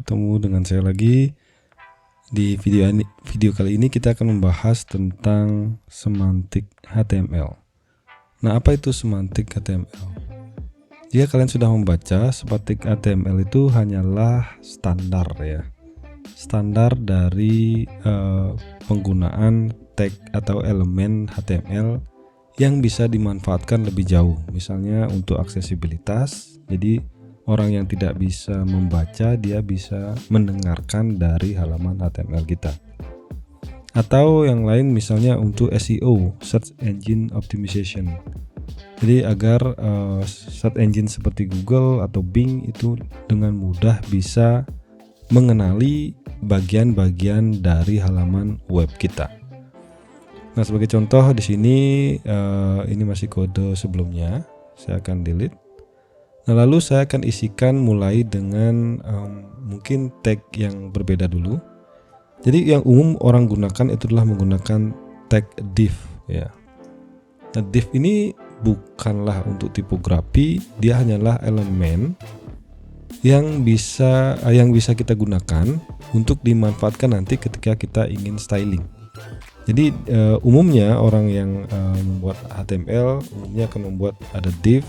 ketemu dengan saya lagi. Di video kali ini kita akan membahas tentang semantik HTML. Nah, apa itu semantik HTML? Jika kalian sudah membaca, semantik HTML itu hanyalah standar ya. Standar dari penggunaan tag atau elemen HTML yang bisa dimanfaatkan lebih jauh. Misalnya untuk aksesibilitas. Jadi orang yang tidak bisa membaca, dia bisa mendengarkan dari halaman HTML kita. Atau yang lain misalnya untuk SEO, Search Engine Optimization. Jadi agar search engine seperti Google atau Bing itu dengan mudah bisa mengenali bagian-bagian dari halaman web kita. Nah, sebagai contoh di sini ini masih kode sebelumnya, saya akan delete. Nah, lalu saya akan isikan mulai dengan mungkin tag yang berbeda dulu. Jadi yang umum orang gunakan itu adalah menggunakan tag div ya. Nah, div ini bukanlah untuk tipografi, dia hanyalah elemen yang bisa kita gunakan untuk dimanfaatkan nanti ketika kita ingin styling. Jadi umumnya orang yang membuat HTML umumnya akan membuat ada div.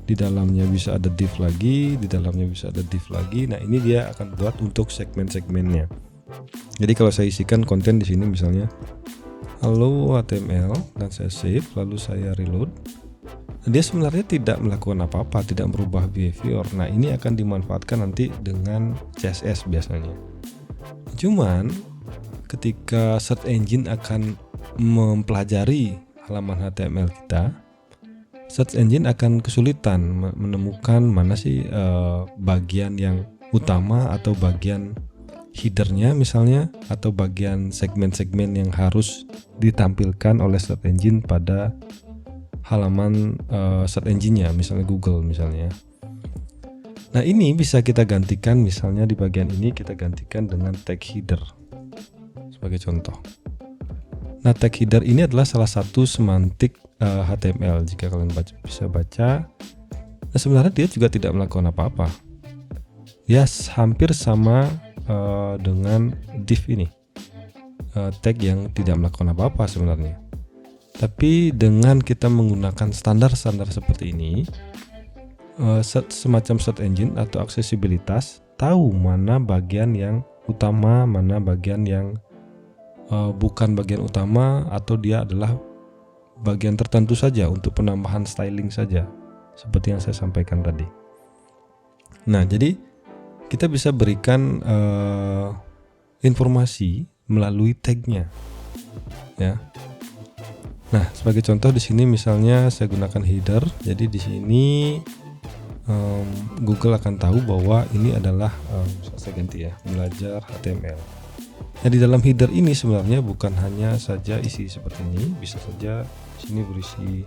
Di dalamnya bisa ada div lagi, di dalamnya bisa ada div lagi. Nah, ini dia akan buat untuk segmen-segmennya. Jadi kalau saya isikan konten di sini misalnya halo HTML dan saya save, lalu saya reload. Dia sebenarnya tidak melakukan apa-apa, tidak merubah behavior. Nah, ini akan dimanfaatkan nanti dengan CSS biasanya. Cuman ketika search engine akan mempelajari halaman HTML kita, search engine akan kesulitan menemukan mana sih bagian yang utama atau bagian headernya misalnya, atau bagian segmen-segmen yang harus ditampilkan oleh search engine pada halaman search engine-nya, misalnya Google misalnya. Nah, ini bisa kita gantikan, misalnya di bagian ini kita gantikan dengan tag header sebagai contoh. Nah, tag header ini adalah salah satu semantik HTML jika kalian bisa baca. Nah, sebenarnya dia juga tidak melakukan apa-apa. Ya, hampir sama dengan div ini. Tag yang tidak melakukan apa-apa sebenarnya. Tapi dengan kita menggunakan standar-standar seperti ini, semacam search engine atau aksesibilitas tahu mana bagian yang utama, mana bagian yang bukan bagian utama, atau dia adalah bagian tertentu saja untuk penambahan styling saja, seperti yang saya sampaikan tadi. Nah, jadi kita bisa berikan informasi melalui tagnya, ya. Nah, sebagai contoh di sini misalnya saya gunakan header. Jadi di sini Google akan tahu bahwa ini adalah saya ganti ya, belajar HTML. Nah, di dalam header ini sebenarnya bukan hanya saja isi seperti ini, bisa saja sini berisi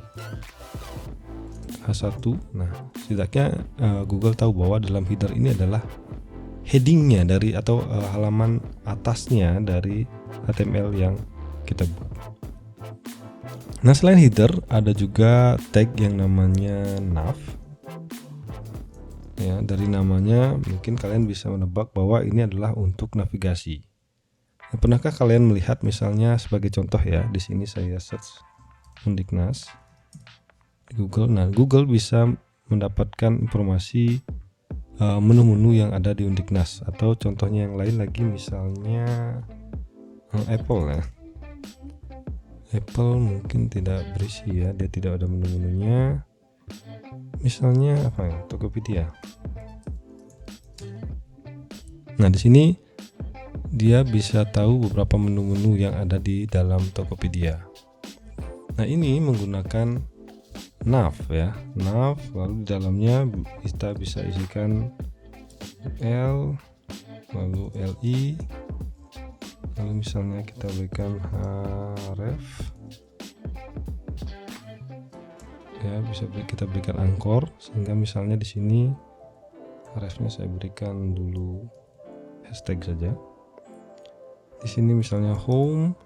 H1. Nah, setidaknya Google tahu bahwa dalam header ini adalah headingnya dari atau halaman atasnya dari HTML yang kita buat. Nah, selain header ada juga tag yang namanya nav. Ya, dari namanya mungkin kalian bisa menebak bahwa ini adalah untuk navigasi. Nah, pernahkah kalian melihat misalnya sebagai contoh ya, di sini saya search Undiknas di Google. Nah, Google bisa mendapatkan informasi menu-menu yang ada di Undiknas, atau contohnya yang lain lagi misalnya Apple ya. Apple mungkin tidak berisi ya, dia tidak ada menu-menunya. Misalnya apa ya, Tokopedia. Nah, di sini dia bisa tahu beberapa menu-menu yang ada di dalam Tokopedia. Nah, ini menggunakan nav ya, nav, lalu di dalamnya kita bisa isikan L, lalu LI, lalu misalnya kita berikan href ya, bisa kita berikan angkor, sehingga misalnya di sini hrefnya saya berikan dulu hashtag saja. Di sini misalnya home,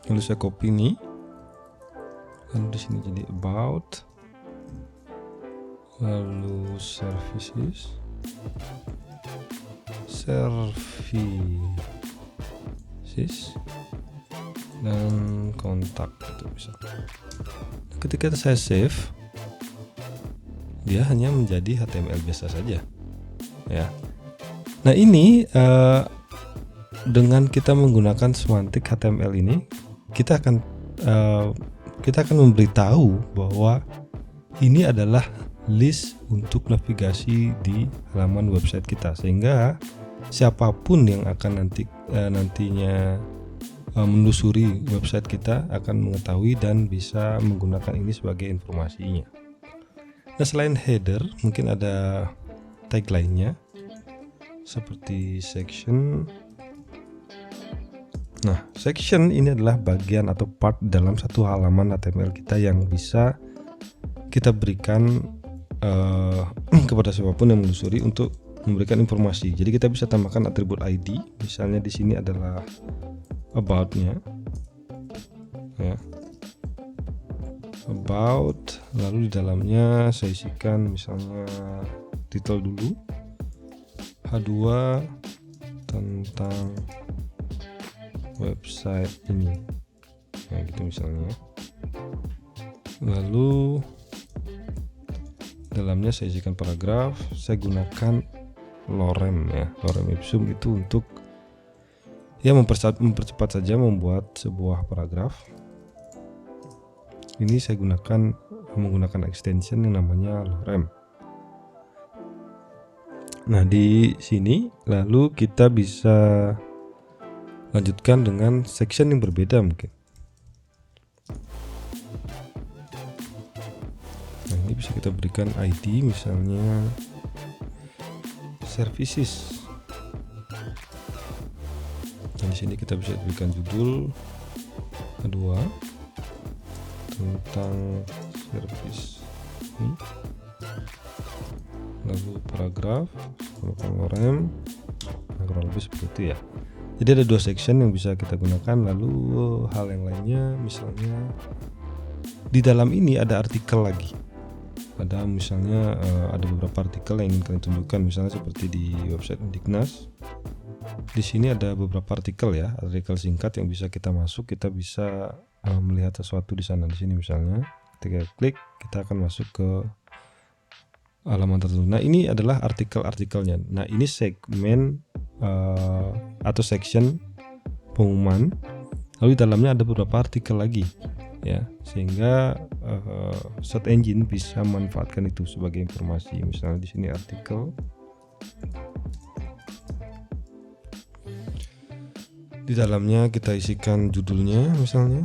lalu saya copy ini, lalu di sini jadi about, lalu services, services dan kontak itu bisa. Ketika saya save, dia hanya menjadi HTML biasa saja, ya. Nah ini dengan kita menggunakan semantik HTML ini, kita akan memberitahu bahwa ini adalah list untuk navigasi di halaman website kita, sehingga siapapun yang akan nantinya menelusuri website kita akan mengetahui dan bisa menggunakan ini sebagai informasinya. Nah, selain header, mungkin ada tag lainnya seperti section. Nah, section ini adalah bagian atau part dalam satu halaman HTML kita yang bisa kita berikan kepada siapapun yang menelusuri untuk memberikan informasi. Jadi kita bisa tambahkan atribut ID. Misalnya di sini adalah about-nya, ya. About, lalu di dalamnya saya isikan misalnya title dulu, H2 tentang website ini, ya gitu misalnya. Lalu dalamnya saya isikan paragraf. Saya gunakan lorem, ya, lorem ipsum itu untuk ya mempercepat saja membuat sebuah paragraf. Ini saya menggunakan extension yang namanya lorem. Nah, di sini lalu kita bisa lanjutkan dengan section yang berbeda mungkin. Nah, ini bisa kita berikan ID, misalnya services. Dan di sini kita bisa berikan judul kedua tentang service ini. Lalu paragraf, menggunakan lorem. Nah, kurang lebih seperti itu, ya. Jadi ada dua section yang bisa kita gunakan. Lalu hal yang lainnya, misalnya di dalam ini ada artikel lagi. Ada misalnya ada beberapa artikel yang ingin kalian tunjukkan, misalnya seperti di website Undiknas. Di sini ada beberapa artikel, ya, artikel singkat yang bisa kita masuk. Kita bisa melihat sesuatu di sana. Di sini misalnya, ketika klik kita akan masuk ke halaman tertentu. Nah, ini adalah artikel-artikelnya. Nah, ini segmen atau section pengumuman. Lalu di dalamnya ada beberapa artikel lagi, ya, sehingga search engine bisa memanfaatkan itu sebagai informasi. Misalnya di sini artikel, di dalamnya kita isikan judulnya misalnya.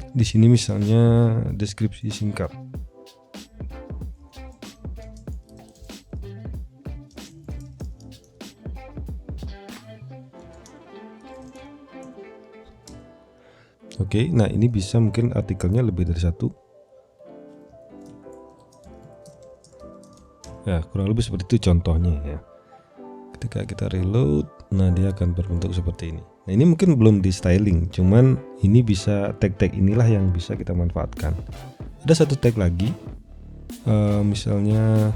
Di sini misalnya deskripsi singkat. Oke, nah ini bisa mungkin artikelnya lebih dari satu. Ya, kurang lebih seperti itu contohnya, ya. Ketika kita reload, nah dia akan berbentuk seperti ini. Nah, ini mungkin belum di styling, cuman ini bisa tag-tag inilah yang bisa kita manfaatkan. Ada satu tag lagi, misalnya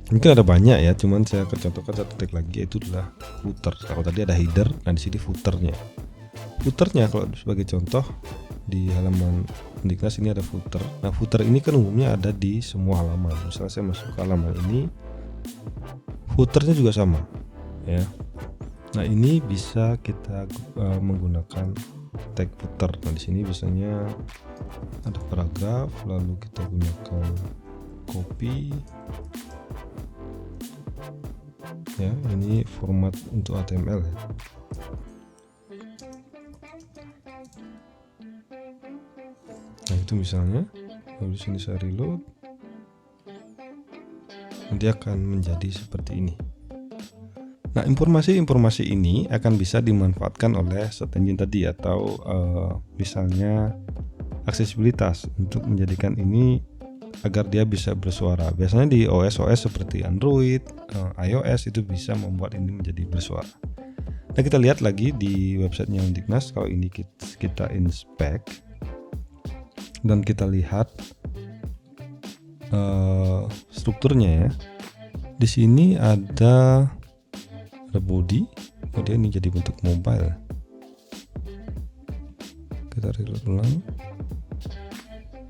mungkin ada banyak, ya, cuman saya akan contohkan satu tag lagi, yaitu adalah footer. Kalau tadi ada header, nah di sini footernya. Footernya kalau sebagai contoh di halaman Undiknas ini ada footer. Nah, footer ini kan umumnya ada di semua halaman. Misalnya saya masuk ke halaman ini, footernya juga sama, ya. Nah, ini bisa kita menggunakan tag footer. Nah, di sini biasanya ada paragraf, lalu kita gunakan copy, ya. Ini format untuk HTML, ya. Nah, itu misalnya. Lalu di sini saya reload, nanti akan menjadi seperti ini. Nah, informasi-informasi ini akan bisa dimanfaatkan oleh search engine tadi, atau misalnya aksesibilitas untuk menjadikan ini agar dia bisa bersuara. Biasanya di OS seperti Android, iOS itu bisa membuat ini menjadi bersuara. Nah, kita lihat lagi di websitenya Undiknas. Kalau ini kita inspect dan kita lihat strukturnya ya. Di sini ada body, kemudian ini jadi bentuk mobile. Kita reload ulang.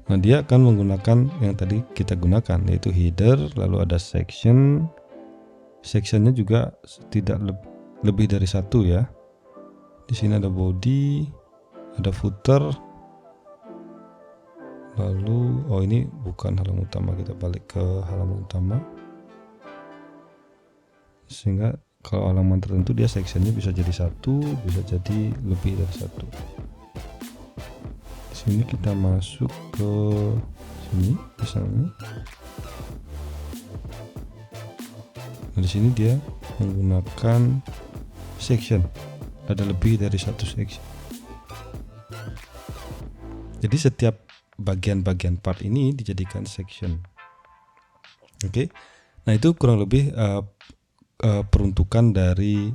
Nah, dia akan menggunakan yang tadi kita gunakan, yaitu header, lalu ada section. Sectionnya juga tidak lebih dari satu ya. Di sini ada body, ada footer. Lalu, ini bukan halaman utama, kita balik ke halaman utama. Sehingga kalau halaman tertentu dia sectionnya bisa jadi satu, bisa jadi lebih dari satu. Di sini kita masuk ke sini misalnya. Nah, di sini dia menggunakan section, ada lebih dari satu section. Jadi setiap bagian-bagian part ini dijadikan section. Oke. Nah, itu kurang lebih peruntukan dari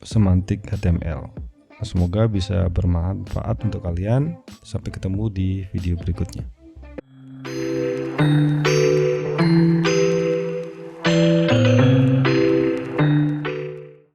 semantik HTML. Semoga bisa bermanfaat untuk kalian. Sampai ketemu di video berikutnya.